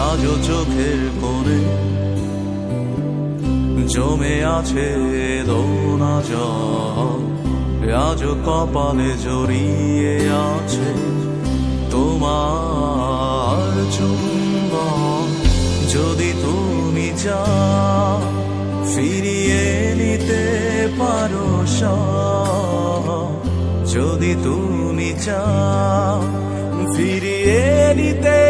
আজ চোখের কোণে জমে আছে দোনা জল, আজ কপালে জড়িয়ে আছে তোমার চুম্বন। যদি তুমি চাও ফিরিয়ে নিতে পারো সব, যদি তুমি চাও ফিরিয়ে নিতে